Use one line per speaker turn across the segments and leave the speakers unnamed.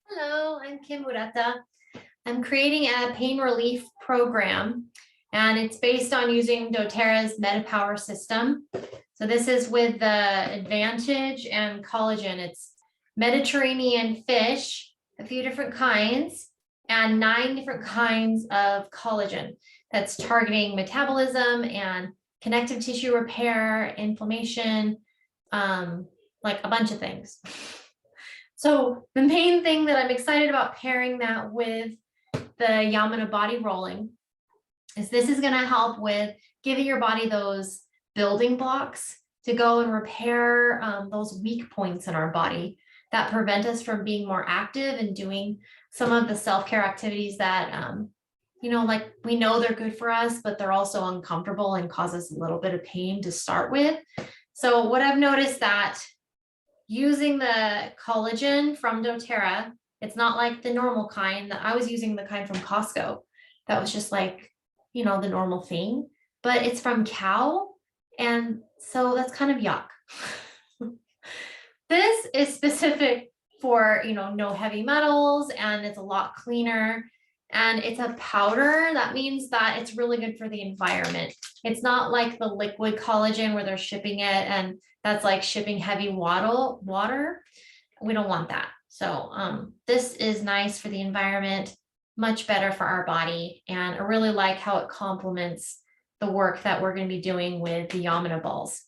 Hello, I'm Kim Murata. I'm creating a pain relief program, and it's based on using doTERRA's Metapwr system. So this is with the Advantage and collagen. It's Mediterranean fish, a few different kinds, and 9 different kinds of collagen that's targeting metabolism and connective tissue repair, inflammation, like a bunch of things. So the main thing that I'm excited about pairing that with the Yamuna body rolling is this is going to help with giving your body those building blocks to go and repair those weak points in our body that prevent us from being more active and doing some of the self-care activities that, like we know they're good for us, but they're also uncomfortable and cause us a little bit of pain to start with. So what I've noticed that using the collagen from doTERRA, it's not like the normal kind that I was using, the kind from Costco. That was just like, the normal thing, but it's from cow. And so that's kind of yuck. This is specific for, no heavy metals, and it's a lot cleaner. And it's a powder. That means that it's really good for the environment. It's not like the liquid collagen where they're shipping it and that's like shipping heavy water. We don't want that. So this is nice for the environment, much better for our body. And I really like how it complements the work that we're going to be doing with the Yamuna balls.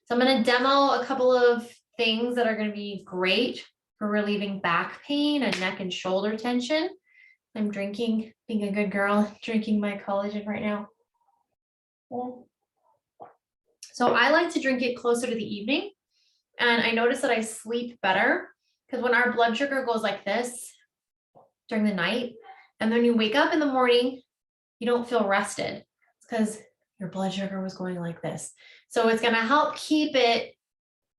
So I'm going to demo a couple of things that are going to be great for relieving back pain and neck and shoulder tension. I'm drinking, being a good girl, drinking my collagen right now. So I like to drink it closer to the evening. And I notice that I sleep better because when our blood sugar goes like this during the night, and then you wake up in the morning, you don't feel rested. It's because your blood sugar was going like this. So it's going to help keep it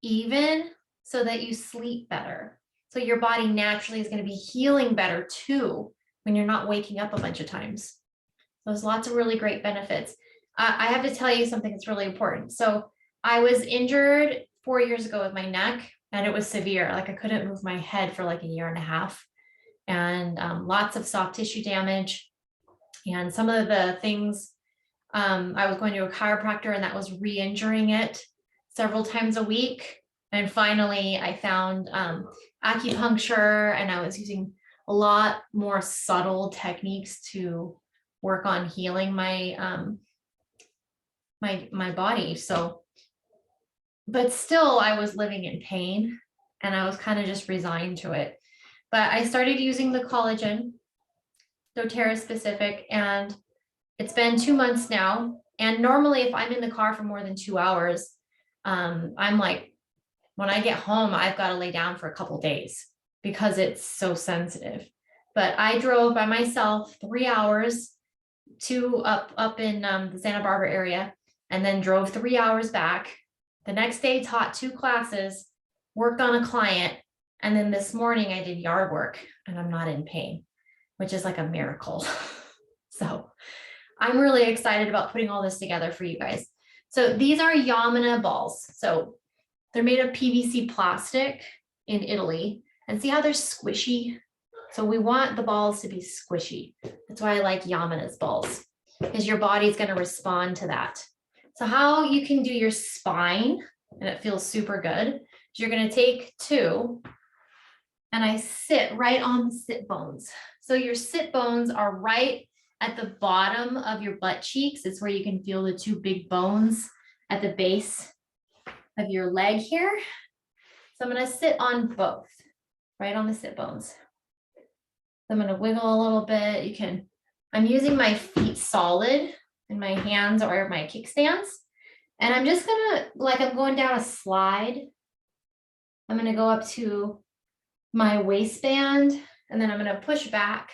even so that you sleep better. So your body naturally is going to be healing better too when you're not waking up a bunch of times. There's lots of really great benefits. I have to tell you something that's really important. So I was injured 4 years ago with my neck, and it was severe. Like I couldn't move my head for like a year and a half, and lots of soft tissue damage. And some of the things, I was going to a chiropractor, and that was re-injuring it several times a week. And finally I found acupuncture, and I was using a lot more subtle techniques to work on healing my my body. So, but still I was living in pain, and I was kind of just resigned to it. But I started using the collagen, doTERRA specific, and it's been 2 months now. And normally if I'm in the car for more than 2 hours, I'm like, when I get home, I've got to lay down for a couple days because it's so sensitive. But I drove by myself 3 hours to up in the Santa Barbara area, and then drove 3 hours back. The next day taught 2 classes, worked on a client, and then this morning I did yard work, and I'm not in pain, which is like a miracle. So I'm really excited about putting all this together for you guys. So these are Yamuna balls. So they're made of PVC plastic in Italy, and see how they're squishy? So we want the balls to be squishy. That's why I like Yamuna's balls, because your body's going to respond to that. So how you can do your spine, and it feels super good, is you're going to take 2, and I sit right on the sit bones. So your sit bones are right at the bottom of your butt cheeks. It's where you can feel the 2 big bones at the base of your leg here. So I'm going to sit on both, right on the sit bones. I'm going to wiggle a little bit. I'm using my feet solid and my hands or my kickstands. And I'm just gonna, like I'm going down a slide. I'm gonna go up to my waistband, and then I'm gonna push back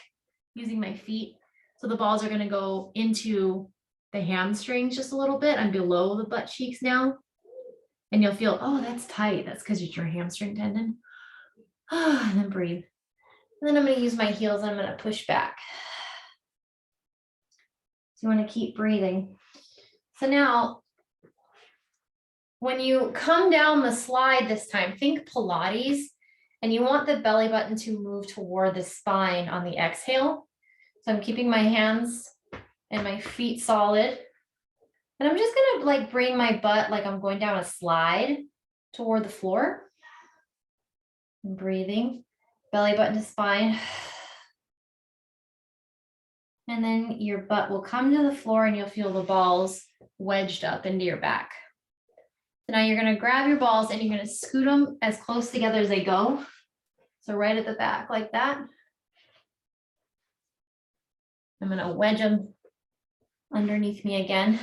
using my feet. So the balls are gonna go into the hamstrings just a little bit. I'm below the butt cheeks now. And you'll feel, oh, that's tight. That's because it's your hamstring tendon. And then breathe. And then I'm going to use my heels, and I'm going to push back. So you want to keep breathing. So now, when you come down the slide this time, think Pilates, And you want the belly button to move toward the spine on the exhale. So I'm keeping my hands and my feet solid. And I'm just gonna like bring my butt like I'm going down a slide toward the floor. And breathing, belly button to spine. And then your butt will come to the floor and you'll feel the balls wedged up into your back. So now you're gonna grab your balls and you're gonna scoot them as close together as they go. So right at the back like that. I'm gonna wedge them underneath me again.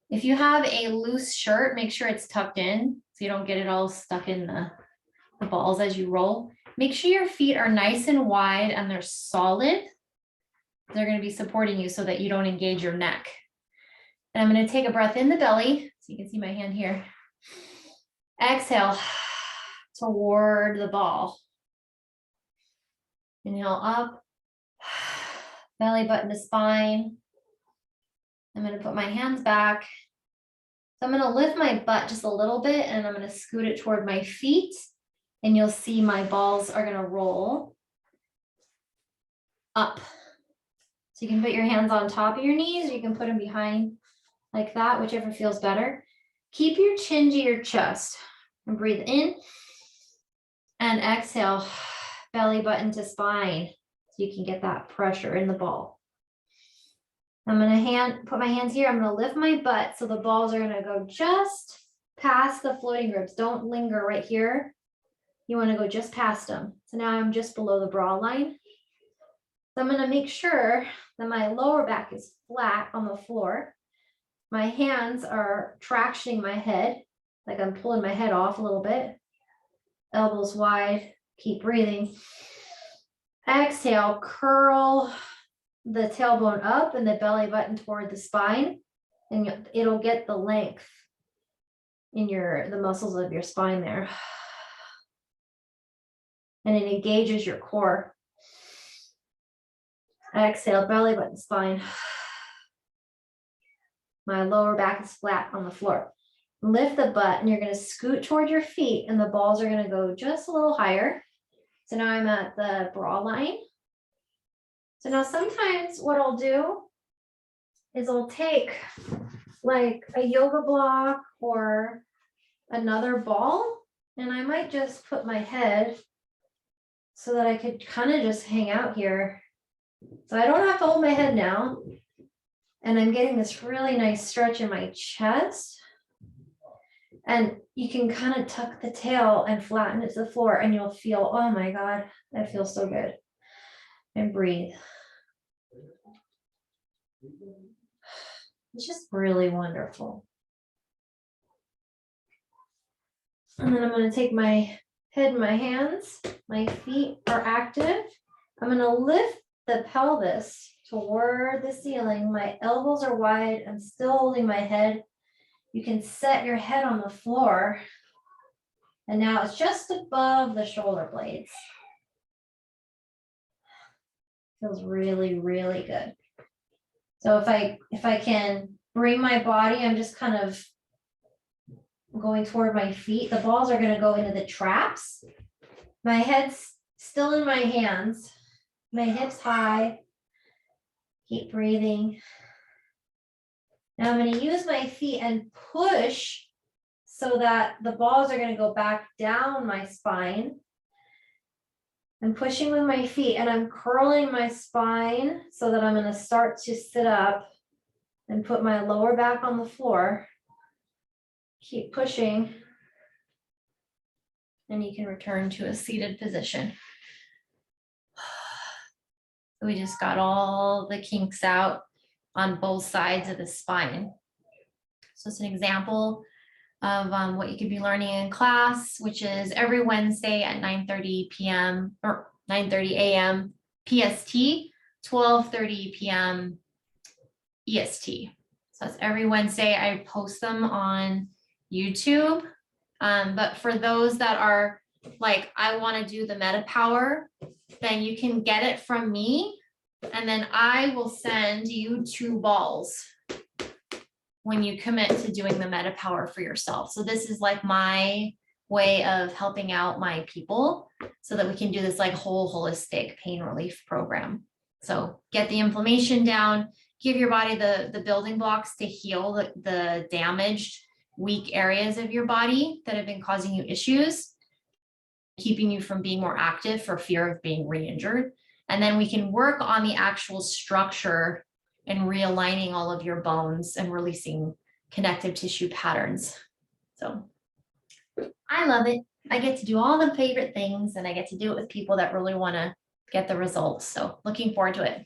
If you have a loose shirt, make sure it's tucked in so you don't get it all stuck in the balls as you roll. Make sure your feet are nice and wide and they're solid. They're going to be supporting you so that you don't engage your neck. And I'm going to take a breath in the belly. So you can see my hand here. Exhale toward the ball. Inhale up, belly button to spine. I'm going to put my hands back. So I'm going to lift my butt just a little bit and I'm going to scoot it toward my feet. And you'll see my balls are going to roll up. So you can put your hands on top of your knees, or you can put them behind like that, whichever feels better. Keep your chin to your chest and breathe in and exhale, belly button to spine. So you can get that pressure in the ball. I'm going to put my hands here. I'm going to lift my butt. So the balls are going to go just past the floating ribs. Don't linger right here. You want to go just past them. So now I'm just below the bra line. So I'm going to make sure that my lower back is flat on the floor. My hands are tractioning my head, like I'm pulling my head off a little bit. Elbows wide, keep breathing. Exhale, curl the tailbone up and the belly button toward the spine, and it'll get the length in the muscles of your spine there. And it engages your core. Exhale, belly button, spine. My lower back is flat on the floor. Lift the butt and you're going to scoot toward your feet and the balls are going to go just a little higher. So now I'm at the bra line. So now sometimes what I'll do is I'll take like a yoga block or another ball and I might just put my head so that I could kind of just hang out here. So I don't have to hold my head now. And I'm getting this really nice stretch in my chest. And you can kind of tuck the tail and flatten it to the floor and you'll feel, oh my God, that feels so good. And breathe. It's just really wonderful. And then I'm going to take my head in my hands. My feet are active. I'm going to lift the pelvis toward the ceiling. My elbows are wide. I'm still holding my head. You can set your head on the floor. And now it's just above the shoulder blades. Feels really, really good. So if I can bring my body, I'm just kind of going toward my feet. The balls are going to go into the traps. My head's still in my hands. My hips high. Keep breathing. Now I'm going to use my feet and push so that the balls are going to go back down my spine. I'm pushing with my feet and I'm curling my spine so that I'm going to start to sit up and put my lower back on the floor. Keep pushing. And you can return to a seated position. We just got all the kinks out on both sides of the spine. So it's an example of what you could be learning in class, which is every Wednesday at 9:30 p.m. or 9:30 a.m. PST, 12:30 p.m. EST. So that's every Wednesday. I post them on YouTube. But for those that are like, I want to do the Metapwr, then you can get it from me. And then I will send you 2 balls when you commit to doing the Metapwr for yourself. So this is like my way of helping out my people so that we can do this like whole holistic pain relief program. So get the inflammation down, give your body the building blocks to heal the damaged, weak areas of your body that have been causing you issues, keeping you from being more active for fear of being re-injured. And then we can work on the actual structure and realigning all of your bones and releasing connective tissue patterns. So I love it. I get to do all the favorite things and I get to do it with people that really want to get the results. So looking forward to it.